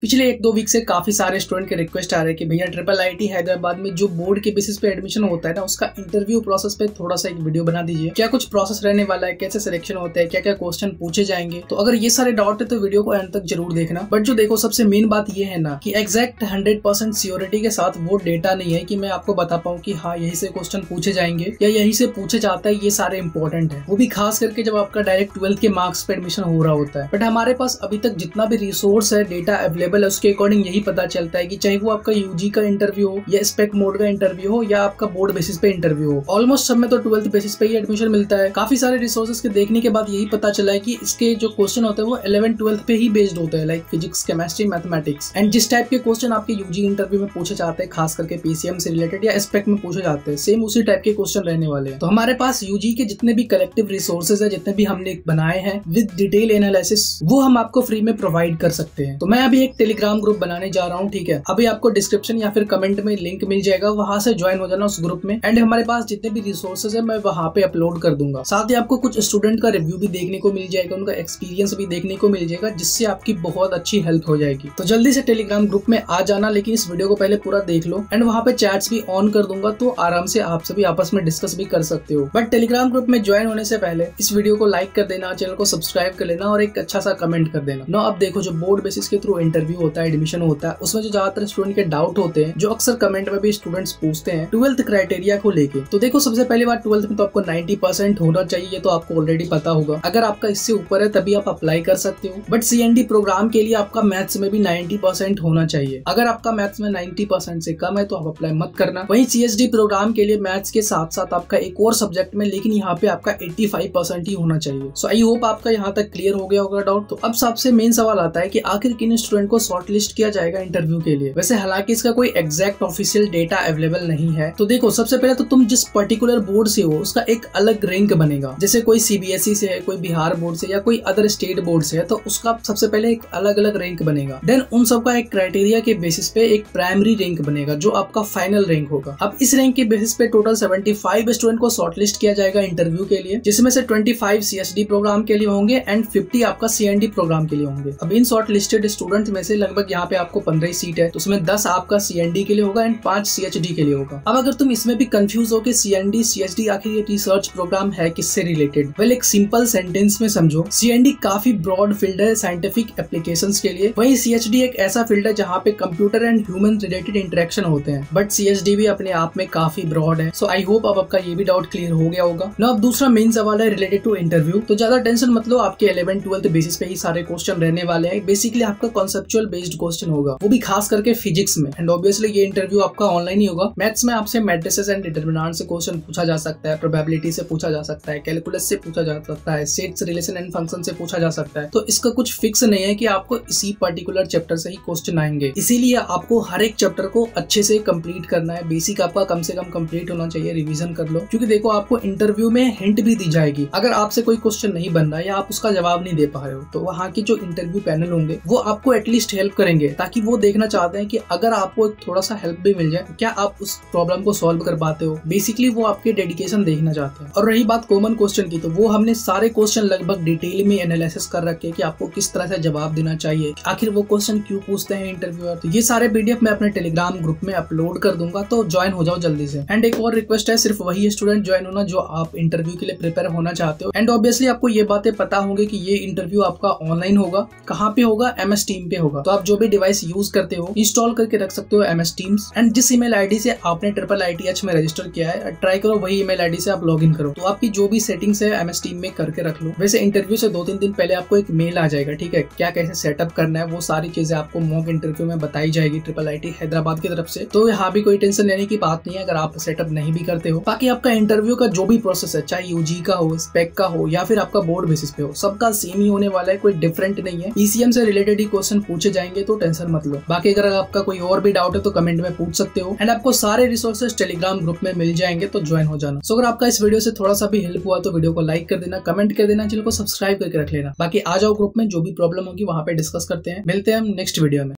पिछले 1-2 वीक से काफी सारे स्टूडेंट के रिक्वेस्ट आ रहे हैं कि भैया ट्रिपल आईटी हैदराबाद में जो बोर्ड के बेसिस पे एडमिशन होता है ना, उसका इंटरव्यू प्रोसेस पे थोड़ा सा एक वीडियो बना दीजिए। क्या कुछ प्रोसेस रहने वाला है, कैसे सिलेक्शन होता है, क्या क्या क्वेश्चन पूछे जाएंगे। तो अगर ये सारे डाउट है तो वीडियो को एंड तक जरूर देखना। बट जो देखो, सबसे मेन बात ये है ना कि एग्जैक्ट 100% सियोरिटी के साथ वो डेटा नहीं है कि मैं आपको बता पाऊँ कि हाँ यही से क्वेश्चन पूछे जाएंगे या यही से पूछे जाता है। ये सारे इंपॉर्टेंट है, वो भी खास करके जब आपका डायरेक्ट 12th के मार्क्स पे एडमिशन हो रहा होता है। बट हमारे पास अभी तक जितना भी रिसोर्स है, डेटा अवेलेबल है, उसके अकॉर्डिंग यही पता चलता है कि चाहे वो आपका यूजी का इंटरव्यू हो या स्पेक मोड का इंटरव्यू हो या आपका बोर्ड बेसिस पे इंटरव्यू हो, ऑलमोस्ट सब में तो 12th बेसिस पे ही एडमिशन मिलता है। काफी सारे रिसोर्सेज के देखने के बाद यही पता चला है कि इसके जो क्वेश्चन होते हैं वो 11th-12th पे ही बेस्ड होते हैं, like physics, chemistry, mathematics. And जिस टाइप के क्वेश्चन आपके यूजी इंटरव्यू में पूछे जाते हैं, खास करके पीसीएम से रिलेटेड या स्पेक में पूछे जाते हैं, सेम उसी टाइप के क्वेश्चन रहने वाले हैं। तो हमारे पास यूजी के जितने भी कलेक्टिव रिसोर्सेज है, जितने भी हमने बनाए हैं विद डिटेल एनालिसिस, वो हम आपको फ्री में प्रोवाइड कर सकते हैं। तो मैं अभी एक टेलीग्राम ग्रुप बनाने जा रहा हूँ, ठीक है। अभी आपको डिस्क्रिप्शन या फिर कमेंट में लिंक मिल जाएगा, वहां से ज्वाइन हो जाना उस ग्रुप में। एंड हमारे पास जितने भी रिसोर्सेज है मैं वहां पे अपलोड कर दूंगा। साथ ही आपको कुछ स्टूडेंट का रिव्यू भी देखने को मिल जाएगा, उनका एक्सपीरियंस भी देखने को मिल जाएगा, जिससे आपकी बहुत अच्छी हेल्प हो जाएगी। तो जल्दी से टेलीग्राम ग्रुप में आ जाना, लेकिन इस वीडियो को पहले पूरा देख लो। एंड वहां पे चैट्स भी ऑन कर दूंगा, तो आराम से आप सभी आपस में डिस्कस भी कर सकते हो। बट टेलीग्राम ग्रुप में ज्वाइन होने से पहले इस वीडियो को लाइक कर देना, चैनल को सब्सक्राइब कर लेना और एक अच्छा सा कमेंट कर देना। नो, अब देखो, जो बोर्ड बेसिस के थ्रू इंटरव्यू होता है, एडमिशन होता है, उसमें जो ज्यादातर स्टूडेंट के डाउट होते हैं, जो अक्सर कमेंट में भी स्टूडेंट्स पूछते हैं 12th क्राइटेरिया को लेके। तो देखो, सबसे पहली बात, 12th में तो आपको 90% होना चाहिए, ये तो आपको ऑलरेडी पता होगा। अगर आपका इससे ऊपर है तभी आप अप्लाई कर सकते हो। बट सीएनडी प्रोग्राम के लिए आपका मैथ्स में भी 90% होना चाहिए। अगर आपका मैथ्स में 90% से कम है तो आप अप्लाई मत करना। वहीं सीएसडी प्रोग्राम के लिए मैथ्स के साथ साथ आपका एक और सब्जेक्ट में, लेकिन यहाँ पे आपका 85% ही होना चाहिए। सो आई होप आपका यहाँ तक क्लियर हो गया होगा डाउट। तो अब सबसे मेन सवाल आता है कि आखिर किन स्टूडेंट को शॉर्टलिस्ट किया जाएगा इंटरव्यू के लिए। वैसे हालांकि इसका कोई एग्जैक्ट ऑफिशियल डेटा अवेलेबल नहीं है। तो देखो, सबसे पहले तो तुम जिस पर्टिकुलर बोर्ड से हो उसका एक अलग रैंक बनेगा। जैसे कोई सीबीएसई से है, कोई बिहार बोर्ड से या कोई अदर स्टेट बोर्ड से है, तो उसका सबसे पहले एक अलग अलग रैंक बनेगा। देन उन सबका एक क्राइटेरिया के बेसिस पे एक प्राइमरी रैंक बनेगा, जो आपका फाइनल रैंक होगा। अब इस रैंक के बेसिस पे टोटल 75 स्टूडेंट को शॉर्टलिस्ट किया जाएगा इंटरव्यू के लिए, जिसमें से 25 सीएसडी प्रोग्राम के लिए होंगे एंड 50 आपका सीएनडी प्रोग्राम के लिए होंगे। अब इन शॉर्टलिस्टेड स्टूडेंट में से लगभग यहाँ पे आपको 15 सीट है, तो उसमें 10 आपका सीएनडी के लिए होगा एंड 5 सीएचडी के लिए होगा। अब अगर तुम इसमें भी कंफ्यूज हो कि सीएनडी सीएचडी आखिर ये रिसर्च प्रोग्राम है किससे रिलेटेड, वेल एक सिंपल सेंटेंस में समझो, सीएनडी काफी ब्रॉड फील्ड है साइंटिफिक एप्लीकेशंस के लिए। वहीं सीएचडी एक ऐसा फील्ड है जहाँ पे computer and human related interaction होते हैं। बट सीएचडी भी अपने आप में काफी ब्रॉड है। सो आई होप अब आपका ये भी डाउट क्लियर हो गया होगा ना। अब दूसरा मेन सवाल है रिलेटेड टू इंटरव्यू। तो ज्यादा टेंशन मत लो, आपके 11th-12th बेसिस पे ही सारे क्वेश्चन रहने वाले हैं। बेसिकली आपका कॉन्सेप्चुअल बेस्ड क्वेश्चन होगा, वो भी खास करके फिजिक्स में। एंड ऑब्वियसली ये इंटरव्यू आपका ऑनलाइन ही होगा। मैथ्स में आपसे मैट्रिसेस एंड डिटरमिनेंट से क्वेश्चन पूछा जा सकता है, प्रोबेबिलिटी से पूछा जा सकता है, कैलकुलस से पूछा जा सकता है, सेट्स, रिलेशन एंड फंक्शन से पूछा जा सकता है। तो इसका कुछ फिक्स नहीं है कि आपको इसी पर्टिकुलर चैप्टर से ही क्वेश्चन आएंगे। इसीलिए आपको हर एक चैप्टर को अच्छे से कंप्लीट करना है। बेसिक आपका कम से कम कंप्लीट होना चाहिए, रिवीजन कर लो। क्योंकि देखो, आपको इंटरव्यू में हिंट भी दी जाएगी। अगर आपसे कोई क्वेश्चन नहीं बन रहा है या आप उसका जवाब नहीं दे पा रहे हो, तो वहाँ की जो इंटरव्यू पैनल होंगे वो आपको एटलीस्ट हेल्प करेंगे, ताकि वो देखना चाहते हैं कि अगर आपको थोड़ा सा हेल्प भी मिल जाए तो क्या आप उस प्रॉब्लम को सॉल्व कर पाते हो। बेसिकली वो आपके डेडिकेशन देखना चाहते हैं। और रही बात कॉमन क्वेश्चन की, तो वो हमने सारे क्वेश्चन लगभग डिटेल में एनालिसिस कर रखे कि आपको किस तरह से जवाब देना चाहिए, आखिर वो क्वेश्चन क्यों पूछते हैं इंटरव्यूअर। तो ये सारे पीडीएफ मैं अपने टेलीग्राम ग्रुप में अपलोड कर दूंगा, तो ज्वाइन हो जाओ जल्दी से। एंड एक और रिक्वेस्ट है, सिर्फ वही स्टूडेंट ज्वाइन होना जो आप इंटरव्यू के लिए प्रिपेयर होना चाहते हो। एंड ऑब्वियसली आपको ये बातें पता होंगी कि ये इंटरव्यू आपका ऑनलाइन होगा। कहाँ पे होगा? MS Team पे होगा। तो आप जो भी डिवाइस यूज करते हो इंस्टॉल करके रख सकते हो MS Teams। एंड जिस ईमेल आईडी से आपने ट्रिपल ITH में रजिस्टर किया है, ट्राई करो वही ईमेल आईडी से आप लॉग इन करो। तो आपकी जो भी सेटिंग्स है MS Team में करके रख लो। वैसे इंटरव्यू से 2-3 दिन पहले आपको एक मेल आ जाएगा, ठीक है, क्या कैसे सेटअप करना है, वो सारी चीजें आपको मॉक इंटरव्यू में बताई जाएगी ट्रिपल IIT हैदराबाद की तरफ से। तो यहाँ भी कोई टेंशन लेने की बात नहीं है अगर आप सेटअप नहीं भी करते हो। बाकी आपका इंटरव्यू का जो भी प्रोसेस है, चाहे यूजी का हो, स्पेक का हो या फिर आपका बोर्ड बेसिस पे हो, सबका सेम ही होने वाला है, कोई डिफरेंट नहीं है। पीसीएम से रिलेटेड ही क्वेश्चन पूछे जाएंगे, तो टेंशन मत लो। बाकी अगर आपका कोई और भी डाउट है तो कमेंट में पूछ सकते हो। एंड आपको सारे रिसोर्सेज टेलीग्राम ग्रुप में मिल जाएंगे, तो ज्वाइन हो जाना। सो अगर आपका इस वीडियो से थोड़ा सा भी हेल्प हुआ तो वीडियो को लाइक कर देना, कमेंट कर देना, चैनल को सब्सक्राइब करके रख लेना। बाकी आ जाओ ग्रुप में, जो भी प्रॉब्लम होगी वहाँ पे डिस्कस करते हैं। मिलते हैं हम नेक्स्ट वीडियो में।